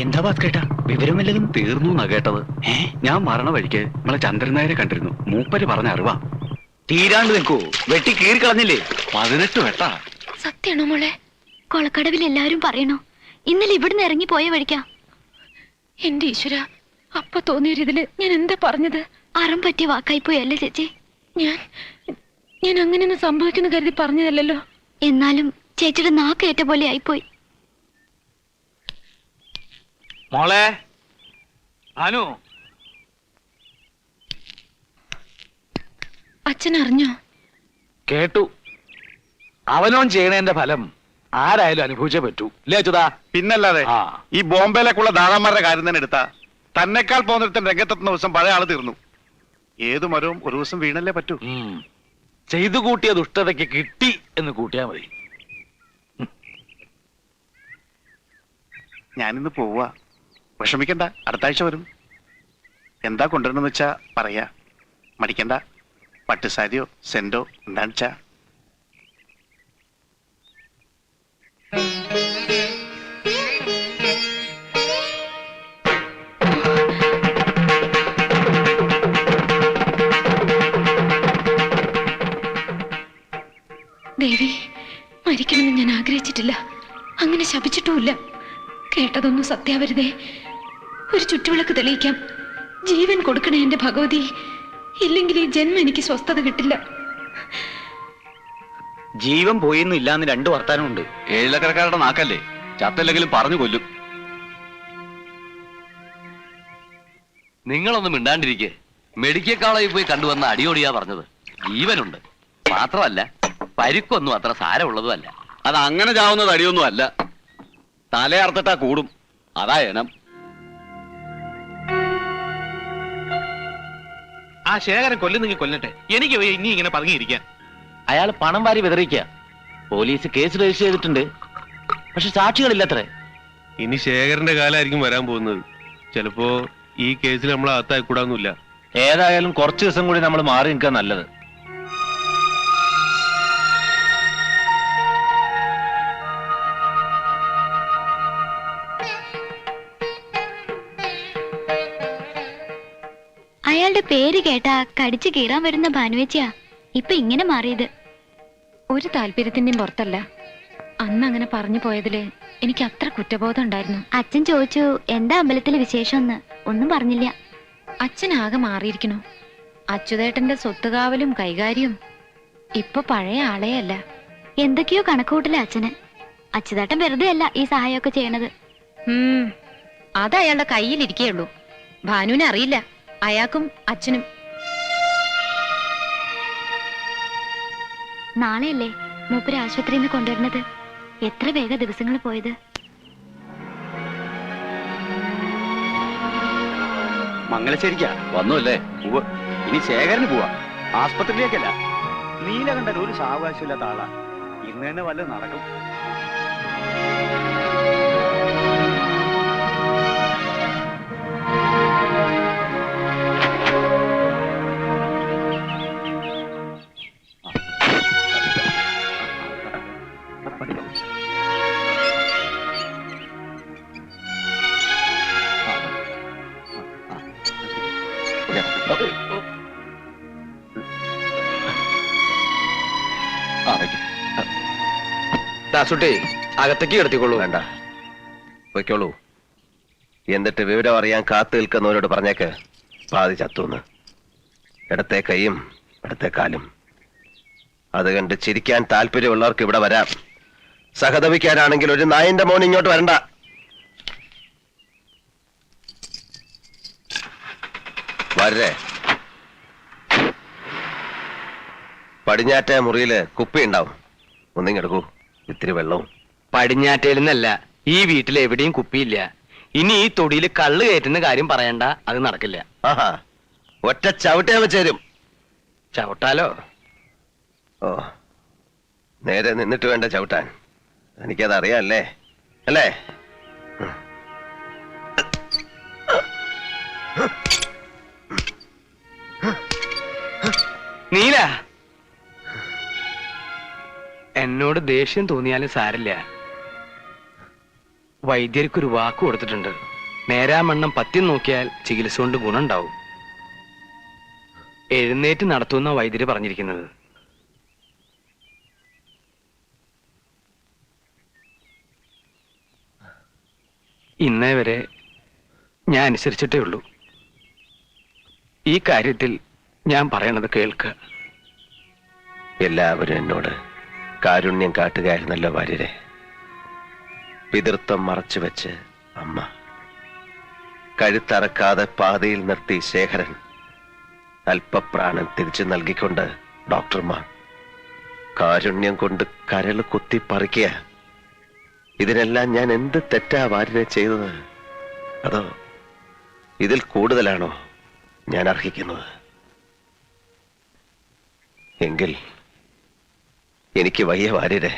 എന്താ ഭാസ്കേട്ടാ, വിവരം വല്ലതും? തീർന്നു എന്നാ കേട്ടത്. ഞാൻ മരണ വഴിക്ക് നമ്മളെ ചന്ദ്രൻ നായരെ കണ്ടിരുന്നു. മൂപ്പര് പറഞ്ഞ അറിവാ. തീരാണ്ട് നിൽക്കൂ, വെട്ടി കീറി കളഞ്ഞില്ലേ? 18 വെട്ടാ. സത്യാണോ മോളെ? കൊളക്കടവിൽ എല്ലാവരും പറയണോ ഇന്നലെ ഇവിടുന്ന് ഇറങ്ങി പോയ വഴിക്കാ? എന്റെ ഈശ്വര, അപ്പൊ തോന്നിയൊരിതില് ഞാൻ എന്താ പറഞ്ഞത്? അറം പറ്റിയ വാക്കായി പോയല്ലേ ചേച്ചി? ഞാൻ അങ്ങനെയൊന്നും സംഭവിക്കുന്ന കരുതി പറഞ്ഞതല്ലോ. എന്നാലും ചേച്ചിയുടെ നാക്കേറ്റ പോലെ ആയിപ്പോയി. മോളെ അനു, അച്ഛൻ അറിഞ്ഞോ? കേട്ടു. അവനോൻ ചെയ്യണേന്റെ ഫലം ആരായാലും അനുഭവിച്ചേ പറ്റൂ, ഇല്ലേ അച്യുതാ? പിന്നല്ലാതെ. ഈ ബോംബെയിലേക്കുള്ള ദാതാന്മാരുടെ കാര്യം തന്നെ എടുത്താ തന്നെക്കാൾ പോകുന്നിടത്തിന് രംഗത്തെത്തുന്ന ദിവസം പഴയ ആള് തീർന്നു. ഏതു മരവും ഒരു ദിവസം വീണല്ലേ പറ്റൂ. ചെയ്തു കൂട്ടിയ ദുഷ്ടതയ്ക്ക് കിട്ടി എന്ന് കൂട്ടിയാ മതി. ഞാനിന്ന് പോവാ. വിഷമിക്കണ്ട, അടുത്ത ആഴ്ച വരും. എന്താ കൊണ്ടുവരണമെന്ന് വെച്ചാ പറയാ, മടിക്കണ്ട. പട്ടുസാരിയോ സെന്റോ എന്താണെന്ന് വെച്ചാ. ദേവി, മരിക്കണമെന്ന് ഞാൻ ആഗ്രഹിച്ചിട്ടില്ല, അങ്ങനെ ശപിച്ചിട്ടുമില്ല. കേട്ടതൊന്നും സത്യാവരുതേ. ഒരു ചുറ്റുവിളക്ക് തെളിയിക്കാം. ജീവൻ കൊടുക്കണേ എന്റെ ഭഗവതി, ഇല്ലെങ്കിൽ ഈ ജന്മം എനിക്ക് സ്വസ്ഥത കിട്ടില്ല. ജീവൻ പോയിന്നും ഇല്ലാന്ന് 2 വർത്താനമുണ്ട്. ഏഴിലക്കരക്കാരുടെ നാക്കല്ലേ, ചത്തല്ലെങ്കിലും പറഞ്ഞു കൊല്ലും. നിങ്ങളൊന്നും മിണ്ടാണ്ടിരിക്കെ. മെഡിക്കൽ കോളേജിൽ പോയി കണ്ടുവന്ന അടിയോടിയാ പറഞ്ഞത്. ജീവനുണ്ട്, മാത്രമല്ല പരിക്കൊന്നും അത്ര സാരമുള്ളതും അല്ല. അത് അങ്ങനെ ചാവുന്നത് അടിയൊന്നും അല്ല, തലയർത്തിട്ടാ കൂടും. അതാ എനം. ആ ശേഖരൻ കൊല്ലുന്നെങ്കിൽ കൊല്ലട്ടെ, എനിക്ക് ഇനി ഇങ്ങനെ പറഞ്ഞിരിക്കാൻ. അയാൾ പണം വാരി വിതറിക്കുക. പോലീസ് കേസ് രജിസ്റ്റർ ചെയ്തിട്ടുണ്ട്, പക്ഷെ സാക്ഷികളില്ലത്രേ. ഇനി ശേഖരന്റെ കാലമായിരിക്കും വരാൻ പോകുന്നത്. ചിലപ്പോ ഈ കേസിൽ നമ്മൾ അകത്തായിക്കൂടാന്നില്ല. ഏതായാലും കുറച്ചു ദിവസം കൂടി നമ്മൾ മാറി നിൽക്കുക നല്ലത്. അയാളുടെ പേര് കേട്ടാ കടിച്ചു കീറാൻ വരുന്ന ഭാനുവേച്ചിയാ ഇപ്പൊ ഇങ്ങനെ മാറിയത്. ഒരു താല്പര്യത്തിന്റെയും പുറത്തല്ല. അന്ന് അങ്ങനെ പറഞ്ഞു പോയതില് എനിക്ക് അത്ര കുറ്റബോധം ഉണ്ടായിരുന്നു. അച്ഛൻ ചോദിച്ചു എന്താ അമ്പലത്തിലെ വിശേഷം, ഒന്നും പറഞ്ഞില്ല. അച്ഛൻ ആകെ മാറിയിരിക്കണു. അച്യുതേട്ടന്റെ സ്വത്തുകാവലും കൈകാര്യവും ഇപ്പൊ പഴയ ആളേ അല്ല. എന്തൊക്കെയോ കണക്കുകൂട്ടില്ല അച്ഛന്. അച്യുതേട്ടൻ വെറുതെ അല്ല ഈ സഹായമൊക്കെ ചെയ്യണത്. അത് അയാളുടെ കയ്യിലിരിക്കേയുള്ളൂ. ഭാനുവിനെ അറിയില്ല, അയാൾക്കും അച്ഛനും. നാളെയല്ലേ മൂപ്പര് ആശുപത്രിയിൽ നിന്ന് കൊണ്ടുവരുന്നത്? എത്ര വേഗ ദിവസങ്ങൾ പോയത്. മംഗലശ്ശേരിക്കാ വന്നു അല്ലേ? ഇനി ശേഖരന് പോവാ, ആസ്പത്രിയിലേക്കല്ല. നീലകണ്ഠൻ ഒരു സാവകാശമില്ലാത്ത ആളാ. ഇന്ന് തന്നെ വല്ലതും നടക്കും. ദാസുട്ടി, അകത്തേക്ക് കിടത്തിക്കൊള്ളൂ. വേണ്ട, വയ്ക്കോളൂ. എന്നിട്ട് വിവരം അറിയാൻ കാത്തു നിൽക്കുന്നവരോട് പറഞ്ഞേക്ക് പാതി ചത്തുന്ന്. ഇടത്തെ കൈയും ഇടത്തെ കാലും. അത് കണ്ട് ചിരിക്കാൻ താല്പര്യമുള്ളവർക്ക് ഇവിടെ വരാം. സഹതപിക്കാനാണെങ്കിൽ ഒരു നായന്റെ മോൻ ഇങ്ങോട്ട് വരണ്ട. വരേ. പടിഞ്ഞാറ്റ മുറിയില് കുപ്പി ഉണ്ടാവും, ഒന്നിങ്ങെടുക്കൂ. ഇത്തിരി വെള്ളവും. പടിഞ്ഞാറ്റയിൽ നിന്നല്ല, ഈ വീട്ടിൽ എവിടെയും കുപ്പിയില്ല. ഇനി ഈ തൊടിയിൽ കള്ള് കയറ്റുന്ന കാര്യം പറയണ്ട, അത് നടക്കില്ല. ആഹാ, ഒറ്റ ചവിട്ടേ വെച്ചേരും. ചവിട്ടാലോ? ഓ, നേരെ നിന്നിട്ട് വേണ്ട ചവിട്ടാൻ. എനിക്കത് അറിയാല്ലേ അല്ലേ? നീല, എന്നോട് ദേഷ്യം തോന്നിയാലും സാരില്ല. വൈദ്യർക്കൊരു വാക്ക് കൊടുത്തിട്ടുണ്ട്. നേരാമണ്ണം പത്തി നോക്കിയാൽ ചികിത്സ കൊണ്ട് ഗുണമുണ്ടാവും. എഴുന്നേറ്റ് നടത്തുന്ന വൈദ്യര് പറഞ്ഞിരിക്കുന്നത്. ഇന്നേ വരെ ഞാൻ അനുസരിച്ചിട്ടേ ഉള്ളൂ. ഈ കാര്യത്തിൽ ഞാൻ പറയണത് കേൾക്കുക. എല്ലാവരും എന്നോട് കാരുണ്യം കാട്ടുകയായിരുന്നല്ലോ വാര്യരെ. പിതൃത്വം മറച്ചു വെച്ച് അമ്മ, കഴുത്തറക്കാതെ പാതയിൽ നിർത്തി ശേഖരൻ, അല്പപ്രാണൻ തിരിച്ചു നൽകിക്കൊണ്ട് ഡോക്ടർമാർ, കാരുണ്യം കൊണ്ട് കരൾ കുത്തി പറിക്കുക. ഇതിനെല്ലാം ഞാൻ എന്ത് തെറ്റാ വാര്യരെ ചെയ്തത്? അതോ ഇതിൽ കൂടുതലാണോ ഞാൻ അർഹിക്കുന്നത്? എങ്കിൽ എനിക്ക് വയ്യ വാര്യരെ,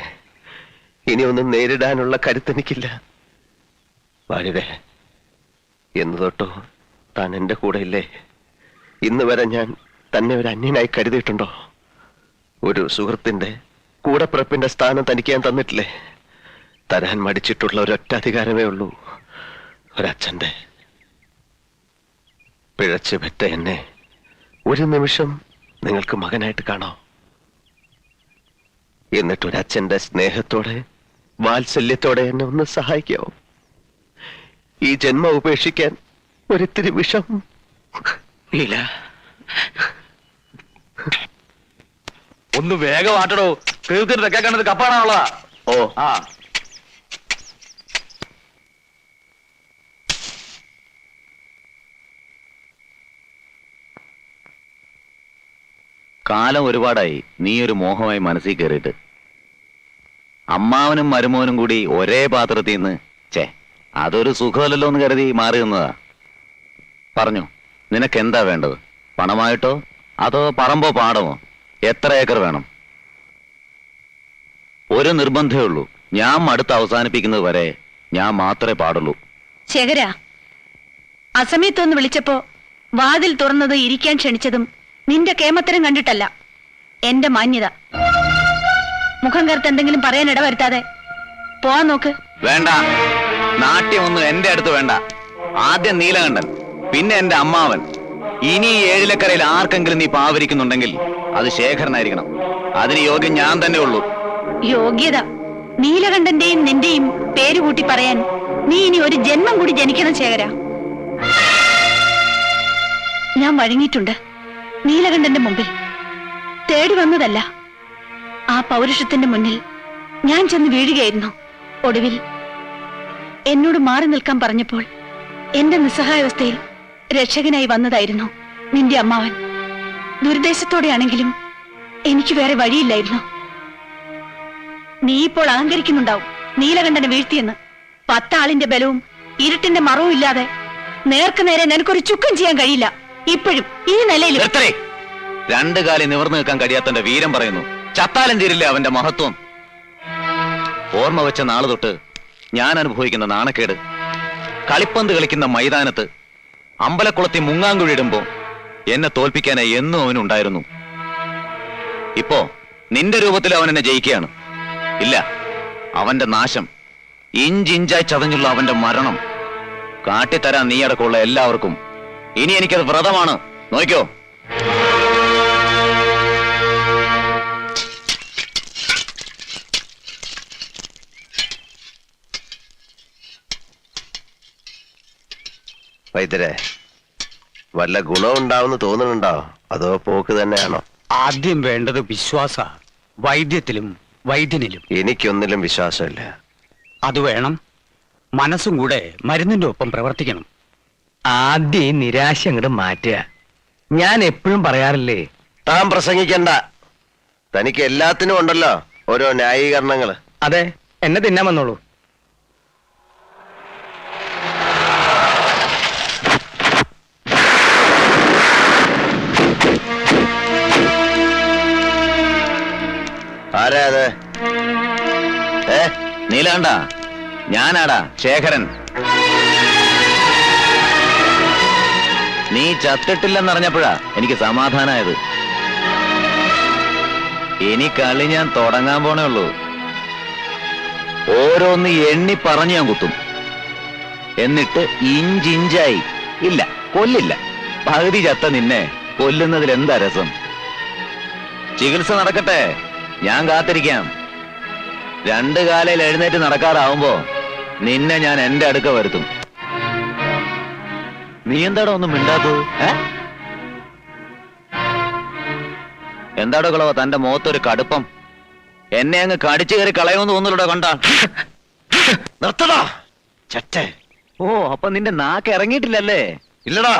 ഇനി ഒന്നും നേരിടാനുള്ള കരുത്തെനിക്കില്ല. വാര്യരെ, എന്ന് തൊട്ടോ താൻ എന്റെ കൂടെ ഇല്ലേ? ഇന്ന് വരെ ഞാൻ തന്നെ ഒരു അന്യനായി കരുതിയിട്ടുണ്ടോ? ഒരു സുഹൃത്തിന്റെ കൂടപ്പിറപ്പിന്റെ സ്ഥാനം തനിക്ക് ഞാൻ തന്നിട്ടില്ലേ? തരാൻ മടിച്ചിട്ടുള്ള ഒരൊറ്റ അധികാരമേ ഉള്ളൂ, ഒരച്ഛന്റെ. പിഴച്ചു പെറ്റ എന്നെ ഒരു നിമിഷം നിങ്ങൾക്ക് മകനായിട്ട് കാണാം. എന്നിട്ടൊരച്ഛന്റെ സ്നേഹത്തോടെ വാത്സല്യത്തോടെ എന്നെ ഒന്ന് സഹായിക്കാവോ? ഈ ജന്മം ഉപേക്ഷിക്കാൻ ഒരിത്തിരി വിഷം. ഇല്ല, ഒന്ന് വേഗമാട്ടടോ. തീർത്തിട്ട് തെക്കാൻ കണ്ടത് കപ്പാണുള്ളതാ. ഓ, ആ കാലം ഒരുപാടായി നീ ഒരു മോഹമായി മനസ്സിൽ കയറിയിട്ട്. അമ്മാവനും മരുമോനും കൂടി ഒരേ പാത്രത്തിൽ നിന്ന് അതൊരു സുഖമല്ലല്ലോ എന്ന് കരുതി മാറി നിന്നതാ. പറഞ്ഞു, നിനക്ക് എന്താ വേണ്ടത്? പണമായിട്ടോ അതോ പറമ്പോ പാടമോ? എത്ര ഏക്കർ വേണം? ഒരു നിർബന്ധമേ ഉള്ളൂ, ഞാൻ മടുത്ത് അവസാനിപ്പിക്കുന്നത് വരെ ഞാൻ മാത്രമേ പാടുള്ളൂ. ശേഖര, അസമയത്തൊന്ന് വിളിച്ചപ്പോ വാതിൽ തുറന്നത് ഇരിക്കാൻ ക്ഷണിച്ചതും നിന്റെ കേമത്തരം കണ്ടിട്ടല്ല, എന്റെ മാന്യത. മുഖം കറുത്ത് എന്തെങ്കിലും പറയാൻ ഇടവരുത്താതെ പോവാൻ നോക്ക്. വേണ്ട, നാട്യമൊന്നും എന്റെ അടുത്ത് വേണ്ട. ആദ്യം നീലകണ്ഠൻ, പിന്നെ എന്റെ അമ്മാവൻ. ഇനി ഈ ഏഴിലക്കരയിൽ ആർക്കെങ്കിലും നീ പാവരിക്കുന്നുണ്ടെങ്കിൽ അത് ശേഖരനായിരിക്കണം. അതിന് യോഗ്യം ഞാൻ തന്നെ ഉള്ളൂ. യോഗ്യത? നീലകണ്ഠന്റെയും നിന്റെയും പേര് കൂട്ടി പറയാൻ നീ ഇനി ഒരു ജന്മം കൂടി ജനിക്കണം ശേഖര. ഞാൻ വഴങ്ങിയിട്ടുണ്ട് നീലകണ്ഠന്റെ മുമ്പിൽ. തേടി വന്നതല്ല, ആ പൗരുഷത്തിന്റെ മുന്നിൽ ഞാൻ ചെന്ന് വീഴുകയായിരുന്നു. ഒടുവിൽ എന്നോട് മാറി നിൽക്കാൻ പറഞ്ഞപ്പോൾ എന്റെ നിസ്സഹായാവസ്ഥയിൽ രക്ഷകനായി വന്നതായിരുന്നു നിന്റെ അമ്മാവൻ. ദുരുദ്ദേശത്തോടെയാണെങ്കിലും എനിക്ക് വേറെ വഴിയില്ലായിരുന്നു. നീ ഇപ്പോൾ അഹങ്കരിക്കുന്നുണ്ടാവും നീലകണ്ഠനെ വീഴ്ത്തിയെന്ന്. 10 ആളിന്റെ ബലവും ഇരുട്ടിന്റെ മറവും ഇല്ലാതെ നേർക്ക് നേരെ നിനക്കൊരു ചുക്കം ചെയ്യാൻ കഴിയില്ല. ഇപ്പോഴും ഈ നിലയിൽ രണ്ടു കാലി നിവർന്നു നിൽക്കാൻ കഴിയാത്തന്റെ വീരം പറയുന്നു. ചത്താലും തീരില്ല അവന്റെ മഹത്വം. ഓർമ്മ വെച്ച നാള് തൊട്ട് ഞാൻ അനുഭവിക്കുന്ന നാണക്കേട്. കളിപ്പന്ത് കളിക്കുന്ന മൈതാനത്ത് അമ്പലക്കുളത്തിൽ മുങ്ങാങ്കുഴിയിടുമ്പോ എന്നെ തോൽപ്പിക്കാനായി എന്നും അവനുണ്ടായിരുന്നു. ഇപ്പോ നിന്റെ രൂപത്തിൽ അവൻ എന്നെ ജയിക്കുകയാണ്. ഇല്ല, അവന്റെ നാശം, ഇഞ്ചിഞ്ചായി ചതഞ്ഞുള്ള അവന്റെ മരണം കാട്ടിത്തരാൻ നീ അടക്കമുള്ള എല്ലാവർക്കും. ഇനി എനിക്കത് വ്രതമാണ്, നോക്കിക്കോ. വൈദ്യരെ, വല്ല ഗുണം ഉണ്ടാവുമെന്ന് തോന്നുന്നുണ്ടോ? അതോ പോക്ക് തന്നെയാണോ? ആദ്യം വേണ്ടത് വിശ്വാസ, വൈദ്യത്തിലും വൈദ്യനിലും. എനിക്കൊന്നിലും വിശ്വാസമില്ല. അത് വേണം. മനസ്സും കൂടെ മരുന്നിന്റെ ഒപ്പം പ്രവർത്തിക്കണം. ആദ്യം ഈ നിരാശ അങ്ങോട്ട് മാറ്റുക. ഞാൻ എപ്പോഴും പറയാറില്ലേ, താൻ പ്രസംഗിക്കണ്ട. തനിക്ക് എല്ലാത്തിനും ഉണ്ടല്ലോ ഓരോ ന്യായീകരണങ്ങള്. അതെ, എന്നെ തിന്നാൻ വന്നോളൂ. ആരാ അത്? നീലാണ്ട, ഞാനാടാ ശേഖരൻ. നീ ചത്തിട്ടില്ലെന്നറിഞ്ഞപ്പോഴാ എനിക്ക് സമാധാനായത്. ഇനി കളി ഞാൻ തുടങ്ങാൻ പോണേ ഉള്ളൂ. ഓരോന്ന് എണ്ണി പറഞ്ഞു ഞാൻ കുത്തും. എന്നിട്ട് ഇഞ്ചിഞ്ചായി. ഇല്ല, കൊല്ലില്ല. പകുതി ചത്ത നിന്നെ കൊല്ലുന്നതിൽ എന്താ രസം? ചികിത്സ നടക്കട്ടെ, ഞാൻ കാത്തിരിക്കാം. 2 കാലയിൽ എഴുന്നേറ്റ് നടക്കാറാവുമ്പോ നിന്നെ ഞാൻ എന്റെ അടുക്ക വരുത്തും. നീ എന്താടോ ഒന്നും മിണ്ടാത്തത്? എന്താടോ കളവ തന്റെ മുഖത്തൊരു കടുപ്പം? എന്നെ അങ്ങ് കടിച്ചു കയറി കളയുമെന്ന് തോന്നുന്നുണ്ടോ? കണ്ട നിർത്തടാ ചറ്റേ. ഓ, അപ്പൊ നിന്റെ നാക്ക് ഇറങ്ങിയിട്ടില്ലല്ലേ? ഇല്ലടാ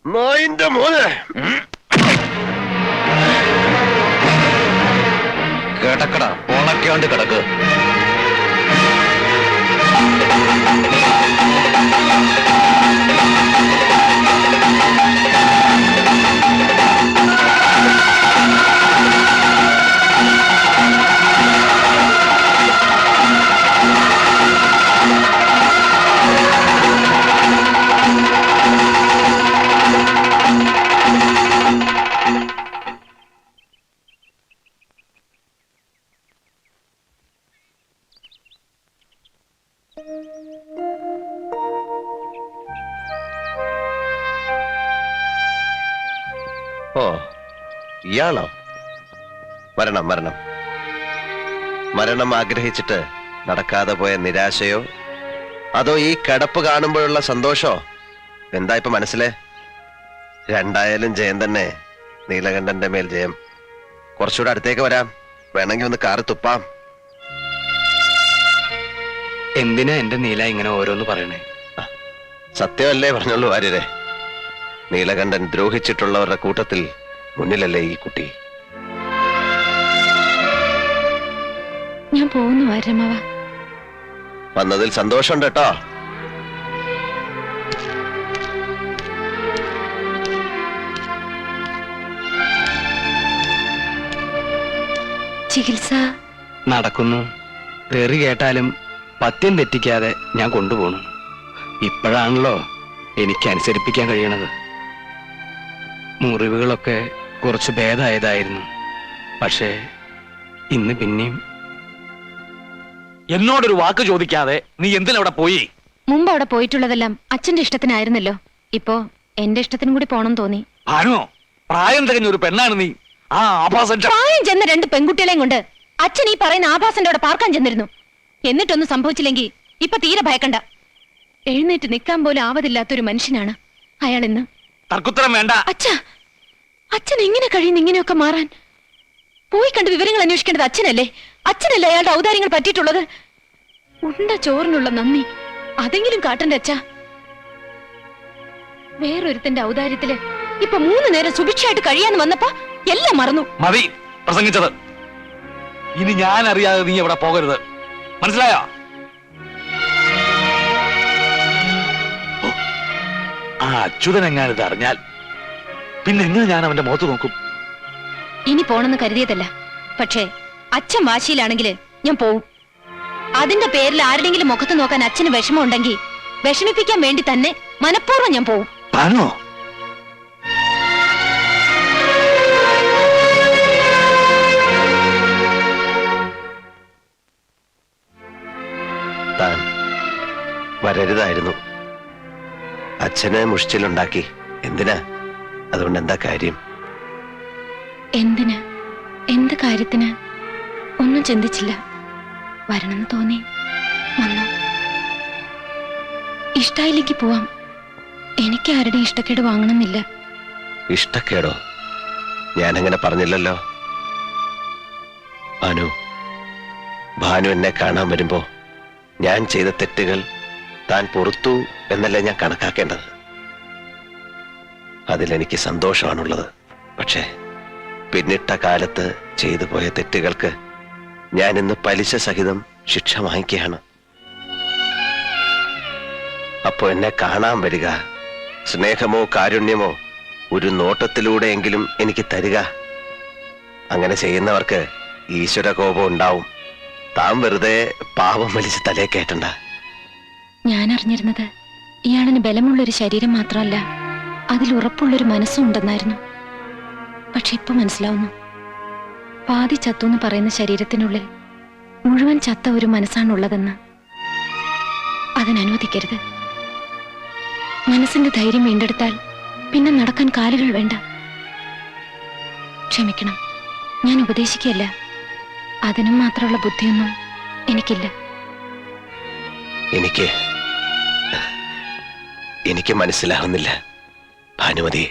നായിന്റെ മോനെ. കിടക്കട, ഉണക്കാണ്ട് കിടക്ക്. ഓ, ഇയാളോ? മരണം മരണം മരണം ആഗ്രഹിച്ചിട്ട് നടക്കാതെ പോയ നിരാശയോ അതോ ഈ കിടപ്പ് കാണുമ്പോഴുള്ള സന്തോഷോ? എന്താ ഇപ്പൊ മനസ്സിലെ? രണ്ടായാലും ജയം തന്നെ. നീലകണ്ഠന്റെ മേൽ ജയം. കുറച്ചുകൂടെ അടുത്തേക്ക് വരാം, വേണമെങ്കിൽ ഒന്ന് കാറ് തുപ്പാം. എന്തിനാ എന്റെ നീല ഇങ്ങനെ ഓരോന്ന് പറയണേ? സത്യമല്ലേ പറഞ്ഞുള്ളൂ ആര്യരെ. നീലകണ്ഠൻ ദ്രോഹിച്ചിട്ടുള്ളവരുടെ കൂട്ടത്തിൽ മുന്നിലല്ലേ ഈ കുട്ടി? ഞാൻ പോകുന്നു ആര്യമാവ. വന്നതിൽ സന്തോഷമുണ്ട് കേട്ടോ. ചികിത്സ നടക്കുന്നു. തെറി കേട്ടാലും പത്യം തെറ്റിക്കാതെ ഞാൻ കൊണ്ടുപോകണം. ഇപ്പോഴാണല്ലോ എനിക്ക് അനുസരിപ്പിക്കാൻ കഴിയണത്. മുറിവുകളൊക്കെ കുറച്ച് ഭേദമായതായിരുന്നു. പക്ഷേ ഇന്ന് പിന്നെയും. എന്നോടൊരു വാക്ക് ചോദിക്കാതെ നീ എന്തിനവിടെ പോയി? മുമ്പ് അവിടെ പോയിട്ടുള്ളതെല്ലാം അച്ഛന്റെ ഇഷ്ടത്തിനായിരുന്നല്ലോ. ഇപ്പോ എന്റെ ഇഷ്ടത്തിനും കൂടി പോണം തോന്നി. ഭാനോ, പ്രായം തികഞ്ഞ ഒരു പെണ്ണാണ് നീ. ആ ആഭാസൻ പ്രായം ചെന്ന 2 പെൺകുട്ടികളെയും കൊണ്ട് അച്ഛൻ ഈ പറയുന്ന ആഭാസന്റെ അവിടെ പാർക്കാൻ ചെന്നിരുന്നു. എന്നിട്ടൊന്നും സംഭവിച്ചില്ലെങ്കിൽ ഇപ്പൊ തീരെ ഭയക്കണ്ട. എഴുന്നേറ്റ് നിൽക്കാൻ പോലും ആവതില്ലാത്തൊരു മനുഷ്യനാണ് അയാൾ ഇന്ന്. തർക്കുത്തരം വേണ്ട. അച്ഛൻ എങ്ങനെ കഴിയുന്നു ഇങ്ങനെയൊക്കെ മാറാൻ? പോയി കണ്ട് വിവരങ്ങൾ അന്വേഷിക്കേണ്ടത് അച്ഛനല്ലേ? അച്ഛനല്ലേ അയാളുടെ ഔദാര്യങ്ങൾ പറ്റിയിട്ടുള്ളത്? ഉണ്ട ചോറിനുള്ള നന്ദി അതെങ്കിലും കാട്ടണ്ടേ അച്ഛാ? വേറൊരുത്തന്റെ ഔദാര്യത്തില് ഇപ്പൊ 3 നേരം സുഭിക്ഷയായിട്ട് കഴിയാന്ന് വന്നപ്പോ എല്ലാം മറന്നു. മതി പ്രസംഗിച്ചത്. ഇനി ഞാൻ അറിയാതെ നീ എവിടെ പോകരുത്, മനസ്സിലായോ? ആ അച്യുതൻ എങ്ങാനിത് അറിഞ്ഞാൽ പിന്നെ എങ്ങനെ ഞാൻ അവന്റെ മുഖത്ത് നോക്കും? ഇനി പോണെന്ന് കരുതിയതല്ല, പക്ഷേ അച്ഛൻ വാശിയിലാണെങ്കില് ഞാൻ പോവും. അതിന്റെ പേരിൽ ആരുടെങ്കിലും മുഖത്ത് നോക്കാൻ അച്ഛന് വിഷമം ഉണ്ടെങ്കിൽ വിഷമിപ്പിക്കാൻ വേണ്ടി തന്നെ മനഃപൂർവ്വം ഞാൻ പോവും. താനോ? താൻ വരരുതായിരുന്നു. അച്ഛനെ മുഷിച്ചിലുണ്ടാക്കി. എന്തിനാ? അതുകൊണ്ട് എന്താ കാര്യം? എന്തിന്? എന്ത് കാര്യത്തിന്? ഒന്നും ചിന്തിച്ചില്ല. വരണമെന്ന് തോന്നി, വന്നു. ഇഷ്ടായിലേക്ക് പോവാം. എനിക്ക് ആരുടെ ഇഷ്ടക്കേട് വാങ്ങണമെന്നില്ല. ഇഷ്ടക്കേടോ? ഞാനങ്ങനെ പറഞ്ഞില്ലല്ലോ. ഭാനു എന്നെ കാണാൻ വരുമ്പോ ഞാൻ ചെയ്ത തെറ്റുകൾ താൻ പൊറുത്തു എന്നല്ലേ ഞാൻ കണക്കാക്കേണ്ടത്. അതിലെനിക്ക് സന്തോഷമാണുള്ളത്. പക്ഷേ പിന്നിട്ട കാലത്ത് ചെയ്തു പോയ തെറ്റുകൾക്ക് ഞാൻ ഇന്ന് പലിശ സഹിതം ശിക്ഷ വാങ്ങിക്കുകയാണ്. അപ്പോ എന്നെ കാണാൻ വരിക, സ്നേഹമോ കാരുണ്യമോ ഒരു നോട്ടത്തിലൂടെയെങ്കിലും എനിക്ക് തരിക. അങ്ങനെ ചെയ്യുന്നവർക്ക് ഈശ്വര കോപം ഉണ്ടാവും. താൻ വെറുതെ പാപം വലിച്ച് തലേ കയറ്റണ്ട. ഞാൻ അറിഞ്ഞിരുന്നത് ഇയാളിന് ബലമുള്ളൊരു ശരീരം മാത്രമല്ല, അതിൽ ഉറപ്പുള്ളൊരു മനസ്സും ഉണ്ടെന്നായിരുന്നു. പക്ഷെ ഇപ്പൊ മനസ്സിലാവുന്നു, പാതി ചത്തു എന്ന് പറയുന്ന ശരീരത്തിനുള്ളിൽ മുഴുവൻ ചത്ത ഒരു മനസ്സാണുള്ളതെന്ന്. അതിനനുവദിക്കരുത്. മനസ്സിന്റെ ധൈര്യം വീണ്ടെടുത്താൽ പിന്നെ നടക്കാൻ കാലുകൾ വേണ്ട. ക്ഷമിക്കണം, ഞാൻ ഉപദേശിക്കല്ല. അതിനും മാത്രമുള്ള ബുദ്ധിയൊന്നും എനിക്കില്ല. എനിക്ക് മനസ്സിലാവുന്നില്ല ഭാനുമതി.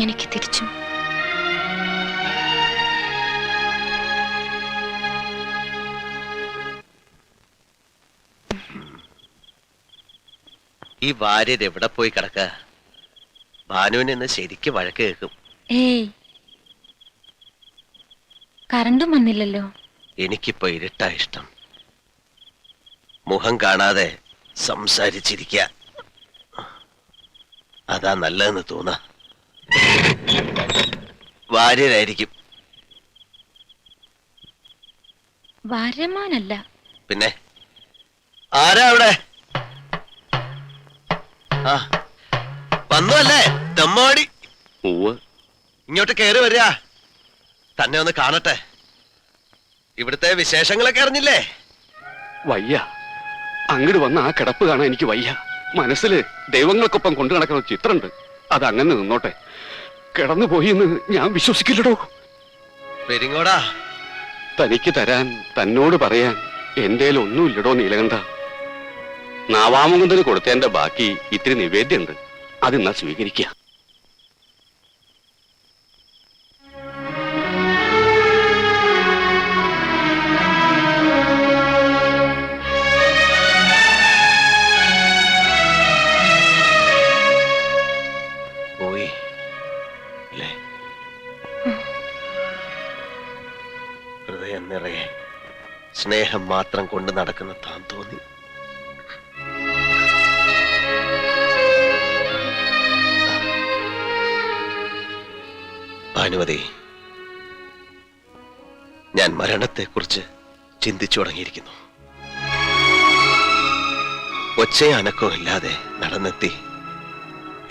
എനിക്ക് തിരിച്ചും. ഈ ഭാര്യർ എവിടെ പോയി കിടക്ക? ഭാനുവിന് ഇന്ന് ശരിക്ക് വഴക്ക് കേൾക്കും. ഏയ്, കറണ്ടും വന്നില്ലല്ലോ. എനിക്കിപ്പോ ഇരുട്ടാ ഇഷ്ടം. മുഖം കാണാതെ സംസാരിച്ചിരിക്ക, അതാ നല്ലതെന്ന് തോന്നാ. ഭാര്യരായിരിക്കും. ഭാര്യമാനല്ല. പിന്നെ ആരാ അവിടെ? ആ, വന്നു അല്ലേ തെമ്മാടി? ഇങ്ങോട്ട് കയറി വരിക. തന്നെ ഒന്ന് കാണട്ടെ. ഇവിടുത്തെ വിശേഷങ്ങളൊക്കെ അറിഞ്ഞില്ലേ? വയ്യ, അങ്ങോട്ട് വന്ന ആ കിടപ്പ് കാണാൻ എനിക്ക് വയ്യ. മനസ്സില് ദൈവങ്ങൾക്കൊപ്പം കൊണ്ടു നടക്കുന്ന ചിത്രമുണ്ട്, അത് അങ്ങനെ നിന്നോട്ടെ. കിടന്നു പോയി എന്ന് ഞാൻ വിശ്വസിക്കില്ലടോ. പെരിങ്ങോടാ, തനിക്ക് തരാൻ, തന്നോട് പറയാൻ എന്റെ ഒന്നുമില്ലടോ നീലകണ്ഠ. നാവാമുകുന്ദന് കൊടുത്തതിന്റെ ബാക്കി ഇത്തിരി നിവേദ്യമുണ്ട്, അതിന്നാ സ്വീകരിക്കുക. പോയി അല്ലേ? ഹൃദയം നിറയെ സ്നേഹം മാത്രം കൊണ്ട് നടക്കുന്ന താൻ തോന്നി. ഭാനുമതി, ഞാൻ മരണത്തെക്കുറിച്ച് ചിന്തിച്ചു തുടങ്ങിയിരിക്കുന്നു. ഒച്ചയും അനക്കവും ഇല്ലാതെ നടന്നെത്തി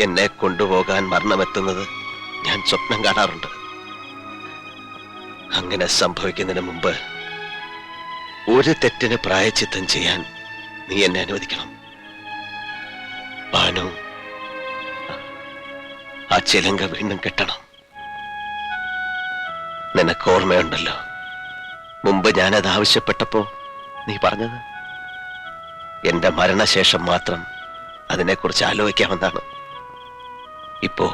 എന്നെ കൊണ്ടുപോകാൻ മരണമെത്തുന്നത് ഞാൻ സ്വപ്നം കാണാറുണ്ട്. അങ്ങനെ സംഭവിക്കുന്നതിന് മുമ്പ് ഒരു തെറ്റിന് പ്രായച്ചിത്തം ചെയ്യാൻ നീ എന്നെ അനുവദിക്കണം. ഭാനു, ആ ചിലങ്ക വീണ്ടും കെട്ടണം. നിനക്ക് ഓർമ്മയുണ്ടല്ലോ, മുമ്പ് ഞാനത് ആവശ്യപ്പെട്ടപ്പോ നീ പറഞ്ഞത് എന്റെ മരണശേഷം മാത്രം അതിനെക്കുറിച്ച് ആലോചിക്കാമെന്നാണ്. ഇപ്പോ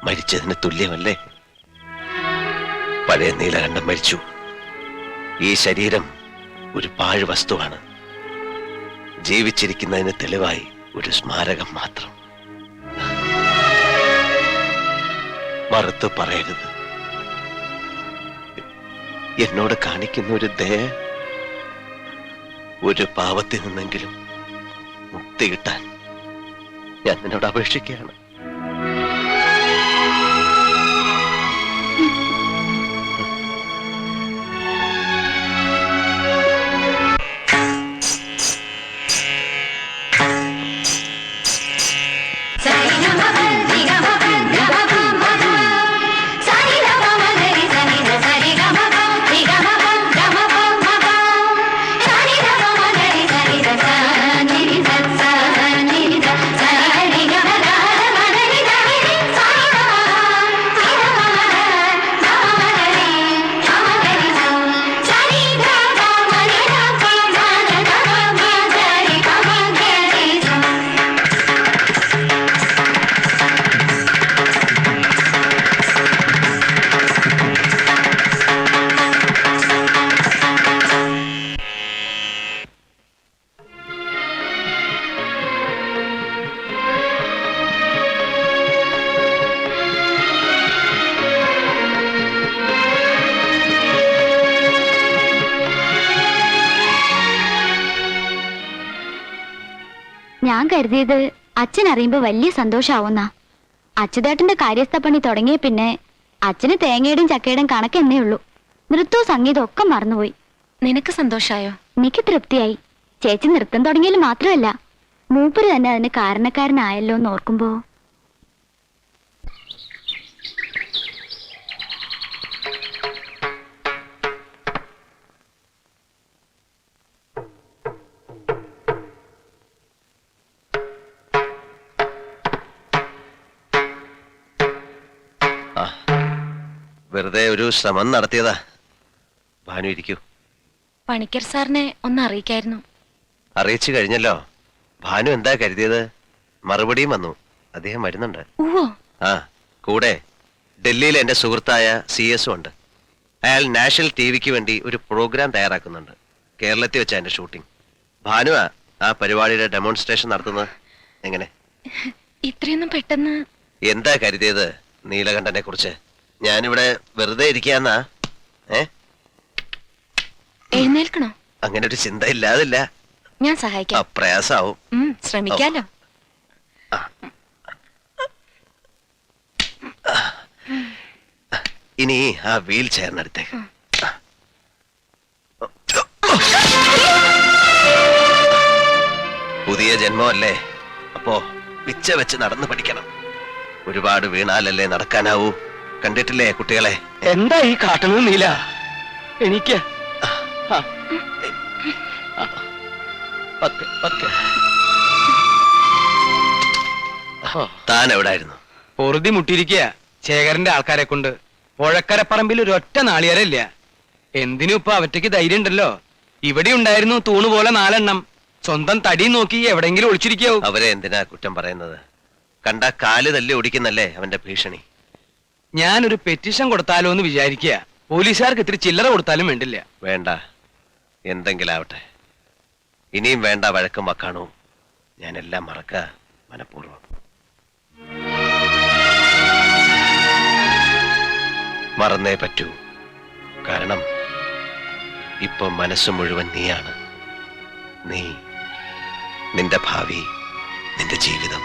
മരിച്ചതിന് തുല്യമല്ലേ? പഴയ നീലകണ്ഠൻ മരിച്ചു. ഈ ശരീരം ഒരു പാഴ് വസ്തുവാണ്, ജീവിച്ചിരിക്കുന്നതിന് തെളിവായി ഒരു സ്മാരകം മാത്രം. മറുത്തു പറയരുത്. എന്നോട് കാണിക്കുന്ന ഒരു ദയ, ഒരു പാവത്തിൽ നിന്നെങ്കിലും മുക്തി കിട്ടാൻ ഞാൻ നിന്നോട് അപേക്ഷിക്കുകയാണ്. ഞാൻ കരുതിയത് അച്ഛൻ അറിയുമ്പോ വലിയ സന്തോഷാവുന്ന. അച്യുതേട്ടന്റെ കാര്യസ്ഥ പണി തുടങ്ങിയ പിന്നെ അച്ഛന് തേങ്ങയുടെയും ചക്കയുടെയും കണക്കെന്നേ ഉള്ളൂ. നൃത്തവും സംഗീതവും ഒക്കെ മറന്നുപോയി. നിനക്ക് സന്തോഷായോ? എനിക്ക് തൃപ്തിയായി. ചേച്ചി നൃത്തം തുടങ്ങിയാൽ മാത്രമല്ല, മൂപ്പര് തന്നെ അതിന് കാരണക്കാരനായല്ലോ എന്ന് ഓർക്കുമ്പോ. വെറുതെ ഒരു ശ്രമം നടത്തിയതാ. ഭാനു ഇരിക്കൂ. പണിക്കർ സാറിനെ ഒന്ന് അറിയിക്കായിരുന്നു. അറിയിച്ചു കഴിഞ്ഞല്ലോ. ഭാനു എന്താ കരുതിയത്? മറുപടിയും വന്നു. അദ്ദേഹം വരുന്നുണ്ട്. ഓ ആ, കൂടെ ഡൽഹിയിൽ എന്റെ സുഹൃത്തായ CS ഉണ്ട്. അയാൾ നാഷണൽ TVക്ക് വേണ്ടി ഒരു പ്രോഗ്രാം തയ്യാറാക്കുന്നുണ്ട്. കേരളത്തിൽ വെച്ചാ എന്റെ ഷൂട്ടിംഗ്. ഭാനുവാ ആ പരിപാടിയുടെ ഡെമോൺസ്ട്രേഷൻ നടത്തുന്നത്. എങ്ങനെ? ഇത്രയൊന്നും പെട്ടെന്ന്. എന്താ കരുതിയത് നീലകണ്ഠനെ കുറിച്ച്? ഞാനിവിടെ വെറുതെ ഇരിക്കാന്നാ? എഴുന്നേൽക്കണോ? അങ്ങനെ ഒരു ചിന്ത ഇല്ലാതില്ല. ഞാൻ സഹായിക്കാം. പ്രയാസാവും. ശ്രമിക്കാലോ. ഇനി ആ വീൽ ചെയറിനടുത്തേക്ക്. പുതിയ ജന്മമല്ലേ, അപ്പോ പിച്ച വെച്ച് നടന്നു പഠിക്കണം. ഒരുപാട് വീണാലല്ലേ നടക്കാനാവൂ. കണ്ടിട്ടില്ലേ കുട്ടികളെ? എന്താ ഈ കാട്ടുന്നത് നീല? എനിക്ക് താൻ എവിടായിരുന്നു? പൊറുതി മുട്ടിയിരിക്കുക ശേഖരന്റെ ആൾക്കാരെ കൊണ്ട്. പുഴക്കരപ്പറമ്പിൽ ഒരു ഒറ്റ നാളികേരമില്ല. എന്തിനും ഇപ്പൊ അവറ്റയ്ക്ക് ധൈര്യം ഉണ്ടല്ലോ. ഇവിടെ ഉണ്ടായിരുന്നു തൂണ് പോലെ 4 എണ്ണം. സ്വന്തം തടി നോക്കി എവിടെങ്കിലും ഒളിച്ചിരിക്കാവും. അവരെ എന്തിനാ കുറ്റം പറയുന്നത്? കണ്ട കാല് തല്ലി ഓടിക്കുന്നല്ലേ അവന്റെ ഭീഷണി. ഞാനൊരു പെറ്റീഷൻ കൊടുത്താലോ എന്ന് വിചാരിക്കുക. പോലീസുകാർക്ക് ഇത്തിരി ചില്ലറ കൊടുത്താലും വേണ്ടില്ല. വേണ്ട, എന്തെങ്കിലും ആവട്ടെ. ഇനിയും വേണ്ട വഴക്കും വക്കാണോ. ഞാനെല്ലാം മറക്ക മനഃപൂർവ്വം. മറന്നേ പറ്റൂ. കാരണം ഇപ്പൊ മനസ്സ് മുഴുവൻ നീയാണ്. നീ, നിന്റെ ഭാവി, നിന്റെ ജീവിതം.